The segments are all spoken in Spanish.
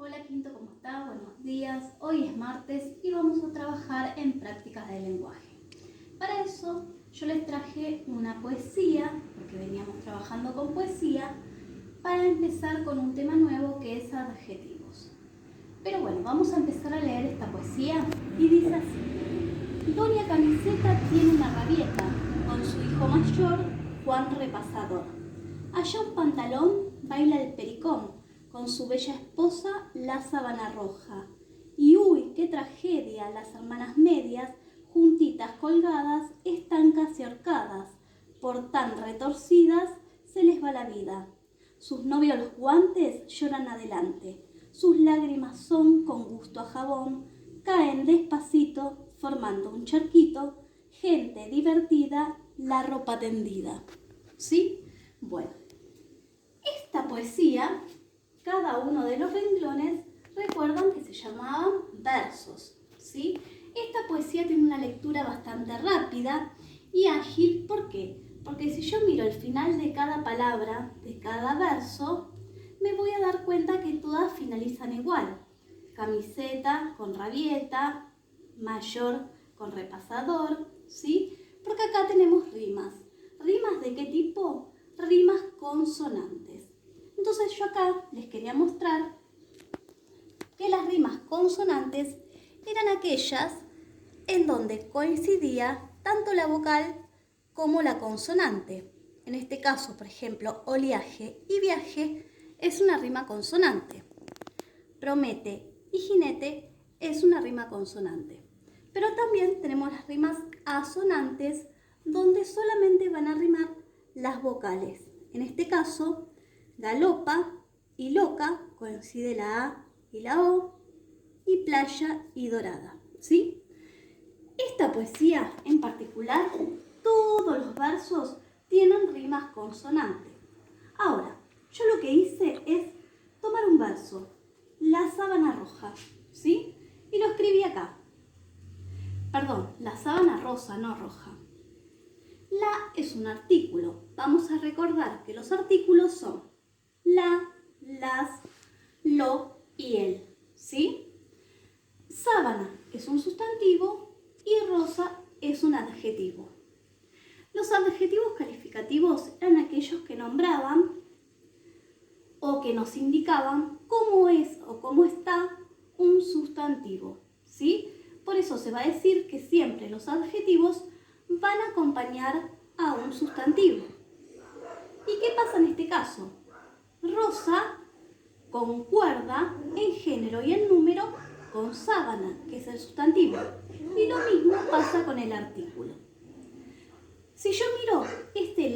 Hola Quinto, ¿cómo está? Buenos días. Hoy es martes y vamos a trabajar en prácticas de lenguaje. Para eso yo les traje una poesía, porque veníamos trabajando con poesía, para empezar con un tema nuevo que es adjetivos. Pero bueno, vamos a empezar a leer esta poesía y dice así. Doña Camiseta tiene una rabieta con su hijo mayor, Juan Repasador. Allá un pantalón baila el pericón con su bella esposa, la sábana roja. Y uy, qué tragedia, las hermanas medias, juntitas colgadas, están casi ahorcadas. Por tan retorcidas se les va la vida. Sus novios los guantes lloran adelante. Sus lágrimas son con gusto a jabón, caen despacito, formando un charquito. Gente divertida, la ropa tendida. ¿Sí? Bueno, esta poesía, cada uno de los renglones, recuerdan que se llamaban versos, ¿sí? Esta poesía tiene una lectura bastante rápida y ágil. ¿Por qué? Porque si yo miro el final de cada palabra, de cada verso, me voy a dar cuenta que todas finalizan igual. Camiseta con rabieta, mayor con repasador, ¿sí? Porque acá tenemos rimas. ¿Rimas de qué tipo? Rimas consonantes. Entonces yo acá les quería mostrar que las rimas consonantes eran aquellas en donde coincidía tanto la vocal como la consonante. En este caso, por ejemplo, oleaje y viaje es una rima consonante. Promete y jinete es una rima consonante. Pero también tenemos las rimas asonantes, donde solamente van a rimar las vocales. En este caso, galopa y loca coincide la A y la O, y playa y dorada, ¿sí? Esta poesía en particular, todos los versos tienen rimas consonantes. Ahora, yo lo que hice es tomar un verso, la sábana roja, ¿sí? Y lo escribí acá. Perdón, la sábana rosa, no roja. La es un artículo. Vamos a recordar que los artículos son la, las, lo y el, ¿sí? Sábana es un sustantivo y rosa es un adjetivo. Los adjetivos calificativos eran aquellos que nombraban o que nos indicaban cómo es o cómo está un sustantivo, ¿sí? Por eso se va a decir que siempre los adjetivos van a acompañar a un sustantivo. ¿Y qué pasa en este caso? Rosa concuerda en género y en número con sábana, que es el sustantivo. Y lo mismo pasa con el artículo. Si yo miro,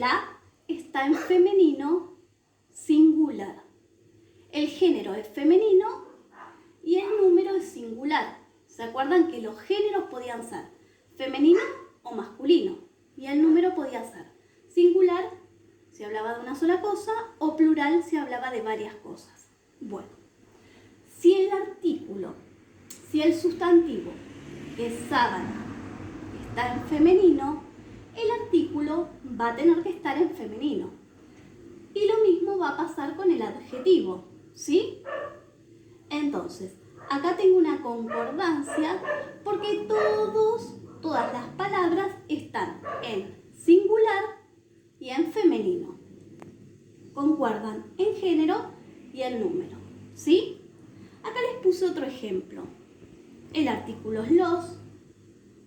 la está en femenino singular. El género es femenino y el número es singular. ¿Se acuerdan que los géneros podían ser femenino o masculino? Y el número podía ser singular si hablaba de una sola cosa o plural si hablaba de varias cosas. Bueno, si el sustantivo, que es sábana, está en femenino, el artículo va a tener que estar en femenino. Y lo mismo va a pasar con el adjetivo, ¿sí? Entonces, acá tengo una concordancia porque todas las palabras están en singular y en femenino. Concuerdan en género y el número, ¿sí? Acá les puse otro ejemplo. El artículo es los,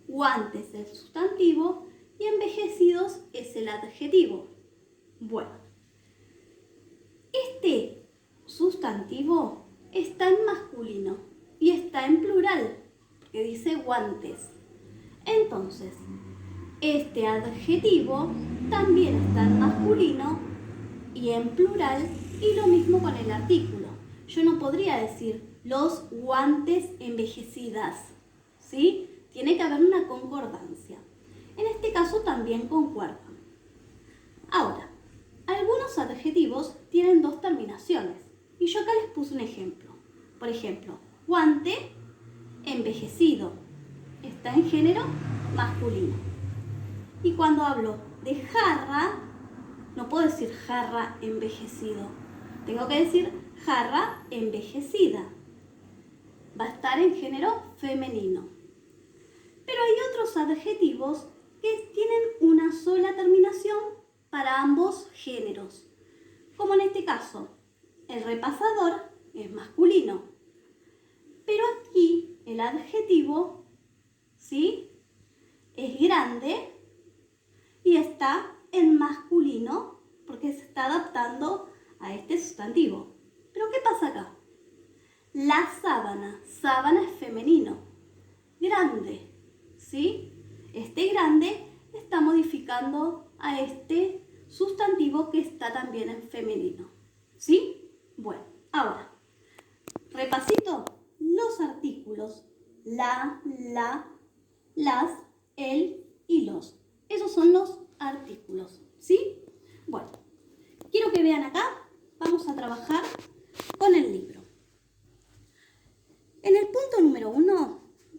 guantes es el sustantivo y envejecidos es el adjetivo. Bueno, este sustantivo está en masculino y está en plural, que dice guantes. Entonces, este adjetivo también está en masculino y en plural, y lo mismo con el artículo. Yo no podría decir los guantes envejecidas, ¿sí? Tiene que haber una concordancia. En este caso también concuerdan. Ahora, algunos adjetivos tienen dos terminaciones y yo acá les puse un ejemplo. Por ejemplo, guante envejecido está en género masculino. Y cuando hablo de jarra, no puedo decir jarra envejecido. Tengo que decir jarra envejecida. estar en género femenino. Pero hay otros adjetivos que tienen una sola terminación para ambos géneros. Como en este caso, el repasador es masculino. Pero aquí el adjetivo, ¿sí?, es grande y está en masculino porque se está adaptando a este sustantivo. ¿Pero qué pasa acá? La sábana, sábana es femenino, grande, ¿sí? Este grande está modificando a este sustantivo que está también en femenino, ¿sí? Bueno, ahora, repasito, los artículos la, las, el y los. Esos son los artículos, ¿sí? Bueno, quiero que vean acá, vamos a trabajar con el libro. En el punto número 1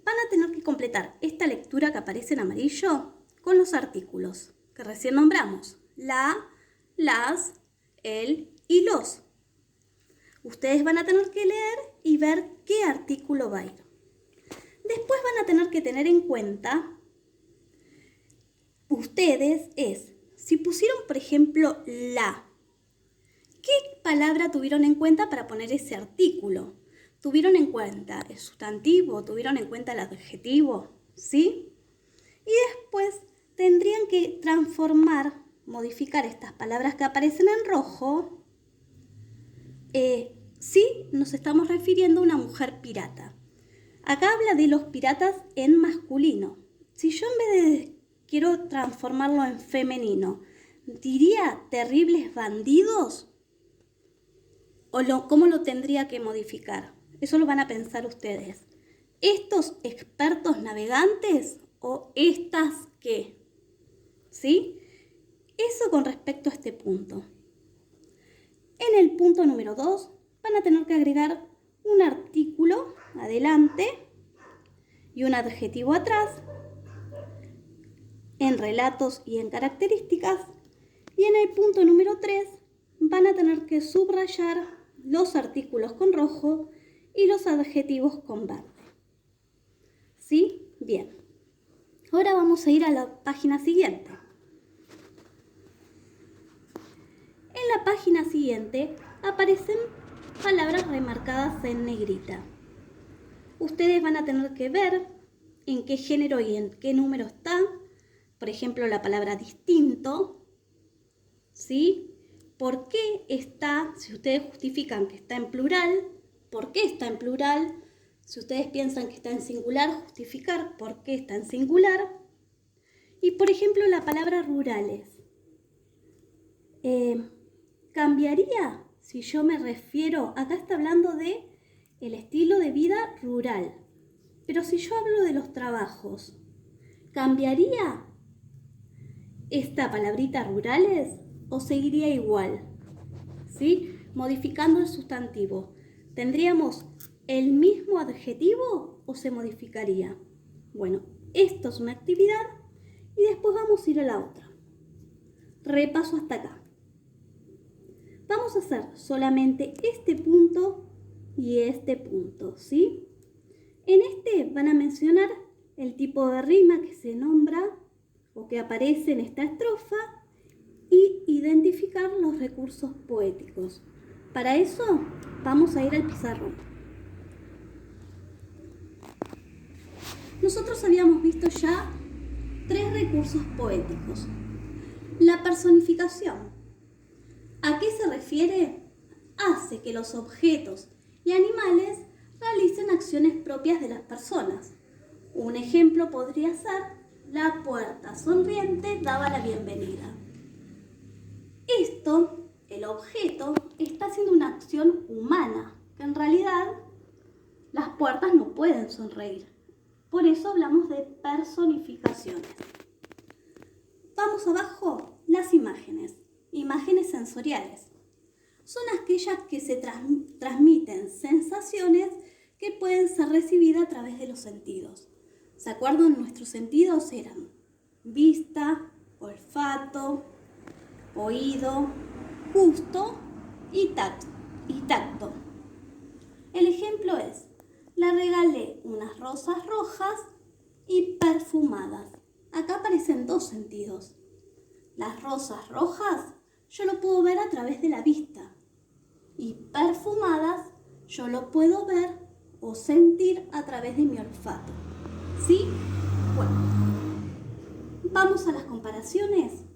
van a tener que completar esta lectura que aparece en amarillo con los artículos que recién nombramos. La, las, el y los. Ustedes van a tener que leer y ver qué artículo va a ir. Después van a tener que tener en cuenta ustedes si pusieron, por ejemplo, la, ¿qué palabra tuvieron en cuenta para poner ese artículo? ¿Tuvieron en cuenta el sustantivo? ¿Tuvieron en cuenta el adjetivo? ¿Sí? Y después tendrían que transformar, modificar estas palabras que aparecen en rojo. Sí, nos estamos refiriendo a una mujer pirata. Acá habla de los piratas en masculino. Si yo en vez de quiero transformarlo en femenino, ¿diría terribles bandidos? ¿O cómo lo tendría que modificar? Eso lo van a pensar ustedes. ¿Estos expertos navegantes o estas qué? ¿Sí? Eso con respecto a este punto. En el punto número 2 van a tener que agregar un artículo adelante y un adjetivo atrás, en relatos y en características. Y en el punto número 3 van a tener que subrayar los artículos con rojo y los adjetivos con verde. ¿Sí? Bien. Ahora vamos a ir a la página siguiente. En la página siguiente aparecen palabras remarcadas en negrita. Ustedes van a tener que ver en qué género y en qué número está. Por ejemplo, la palabra distinto, ¿sí? ¿Por qué está? Si ustedes justifican que está en plural, ¿por qué está en plural? Si ustedes piensan que está en singular, justificar por qué está en singular. Y por ejemplo, la palabra rurales. ¿Cambiaría si yo me refiero? Acá está hablando de el estilo de vida rural. Pero si yo hablo de los trabajos, ¿cambiaría esta palabrita rurales o seguiría igual? ¿Sí? Modificando el sustantivo. ¿Tendríamos el mismo adjetivo o se modificaría? Bueno, esto es una actividad y después vamos a ir a la otra. Repaso hasta acá. Vamos a hacer solamente este punto y este punto, ¿sí? En este van a mencionar el tipo de rima que se nombra o que aparece en esta estrofa y identificar los recursos poéticos. Para eso vamos a ir al pizarrón. Nosotros habíamos visto ya 3 recursos poéticos. La personificación. ¿A qué se refiere? Hace que los objetos y animales realicen acciones propias de las personas. Un ejemplo podría ser: la puerta sonriente daba la bienvenida. Esto, el objeto, está haciendo una acción humana, que en realidad las puertas no pueden sonreír. Por eso hablamos de personificaciones. Vamos abajo, las imágenes. Imágenes sensoriales. Son aquellas que se transmiten sensaciones que pueden ser recibidas a través de los sentidos. ¿Se acuerdan? Nuestros sentidos eran vista, olfato, oído, gusto y tacto. El ejemplo es: Le regalé unas rosas rojas y perfumadas. Acá aparecen dos sentidos. Las rosas rojas yo lo puedo ver a través de la vista y perfumadas yo lo puedo ver o sentir a través de mi olfato. ¿Sí? Bueno, vamos a las comparaciones.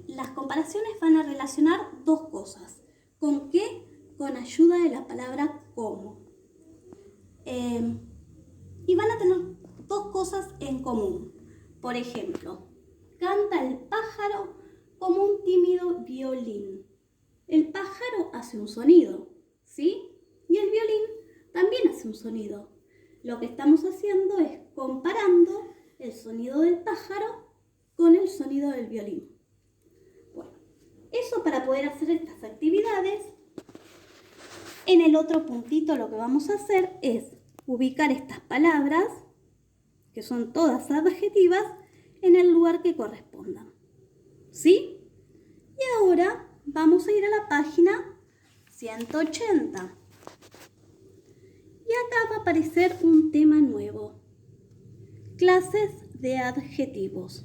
Las comparaciones van a relacionar dos cosas. ¿Con qué? Con ayuda de la palabra como. Y van a tener dos cosas en común. Por ejemplo, canta el pájaro como un tímido violín. El pájaro hace un sonido, ¿sí? Y el violín también hace un sonido. Lo que estamos haciendo es comparando el sonido del pájaro con el sonido del violín. Bueno, eso para poder hacer estas actividades. En el otro puntito lo que vamos a hacer es ubicar estas palabras, que son todas adjetivas, en el lugar que correspondan. ¿Sí? Y ahora vamos a ir a la página 180. Y acá va a aparecer un tema nuevo. Clases de adjetivos.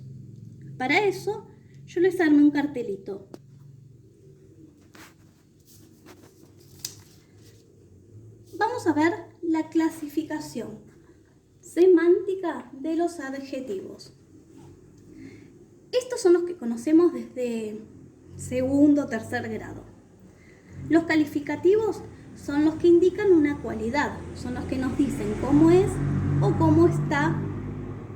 Para eso yo les armé un cartelito. Vamos a ver la clasificación semántica de los adjetivos. Estos son los que conocemos desde segundo o tercer grado. Los calificativos son los que indican una cualidad, son los que nos dicen cómo es o cómo está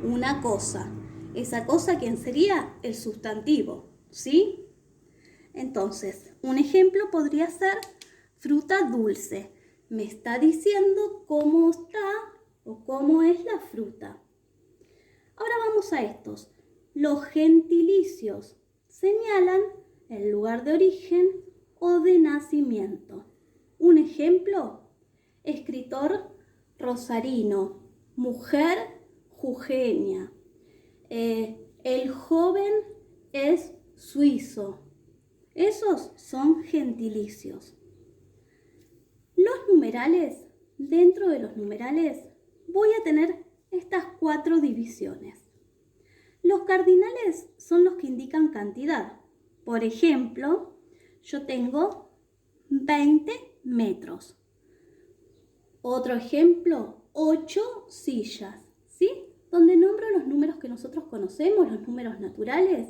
una cosa. Esa cosa, ¿quién sería? El sustantivo, ¿sí? Entonces, un ejemplo podría ser fruta dulce. Me está diciendo cómo está o cómo es la fruta. Ahora vamos a estos. Los gentilicios señalan el lugar de origen o de nacimiento. Un ejemplo, escritor rosarino, mujer jujeña, el joven es suizo. Esos son gentilicios. Los numerales, dentro de los numerales voy a tener estas 4 divisiones. Los cardinales son los que indican cantidad. Por ejemplo, yo tengo 20 metros. Otro ejemplo, 8 sillas, ¿sí? Donde nombro los números que nosotros conocemos, los números naturales,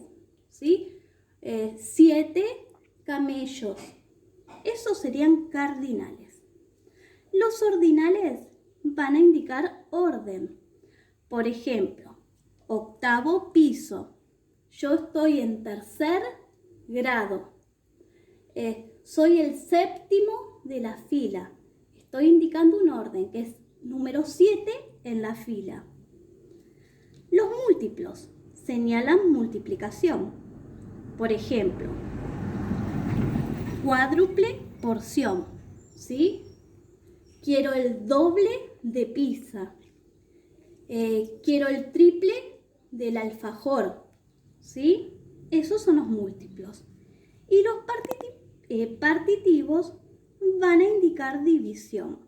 ¿sí? 7 camellos. Esos serían cardinales. Los ordinales van a indicar orden. Por ejemplo, 8º piso. Yo estoy en tercer grado. Soy el 7º de la fila. Estoy indicando un orden, que es número 7 en la fila. Los múltiplos señalan multiplicación. Por ejemplo, cuádruple porción, ¿sí? Quiero el doble de pizza. Quiero el triple del alfajor, ¿sí? Esos son los múltiplos. Y los partitivos van a indicar división.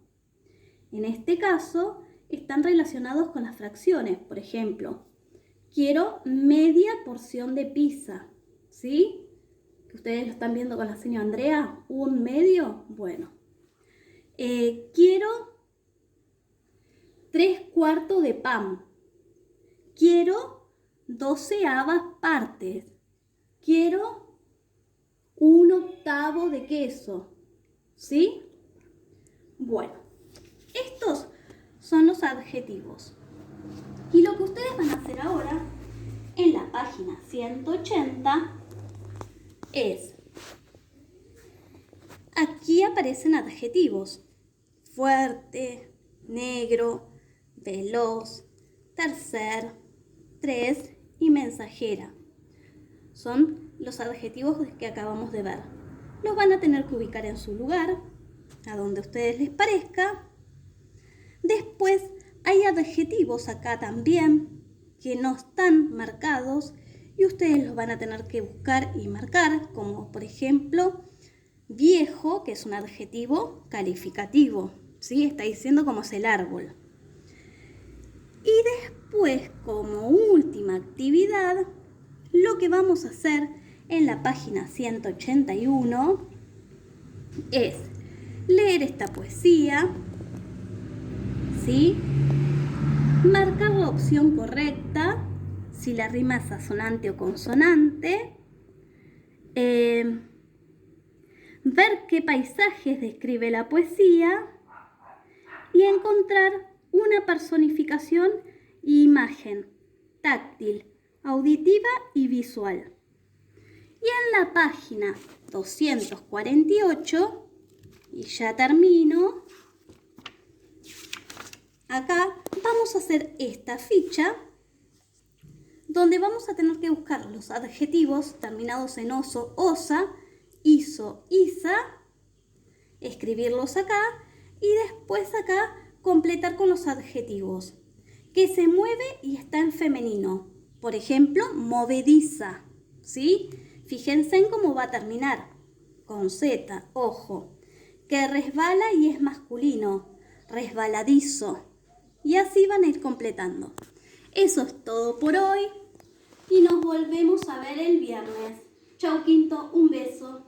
En este caso, están relacionados con las fracciones. Por ejemplo, quiero media porción de pizza, ¿sí? Que ustedes lo están viendo con la señora Andrea, un medio, bueno. Quiero 3/4 de pan. Quiero 12ª partes. Quiero 1/8 de queso, ¿sí? Bueno, estos son los adjetivos. Y lo que ustedes van a hacer ahora, en la página 180, es, aquí aparecen adjetivos: fuerte, negro, veloz, tercer, 3 y mensajera. Son los adjetivos que acabamos de ver. Los van a tener que ubicar en su lugar, a donde a ustedes les parezca. Después hay adjetivos acá también que no están marcados y ustedes los van a tener que buscar y marcar, como por ejemplo viejo, que es un adjetivo calificativo, ¿sí? Está diciendo cómo es el árbol. Y después, como última actividad, lo que vamos a hacer en la página 181 es leer esta poesía, ¿sí? Marcar la opción correcta, si la rima es asonante o consonante, ver qué paisajes describe la poesía y encontrar una personificación e imagen táctil, auditiva y visual. Y en la página 248, y ya termino, acá vamos a hacer esta ficha donde vamos a tener que buscar los adjetivos terminados en oso, osa, iso, isa, escribirlos acá y después acá completar con los adjetivos. Que se mueve y está en femenino. Por ejemplo, movediza, ¿sí? Fíjense en cómo va a terminar. Con Z, ojo. Que resbala y es masculino. Resbaladizo. Y así van a ir completando. Eso es todo por hoy. Y nos volvemos a ver el viernes. Chau, Quinto. Un beso.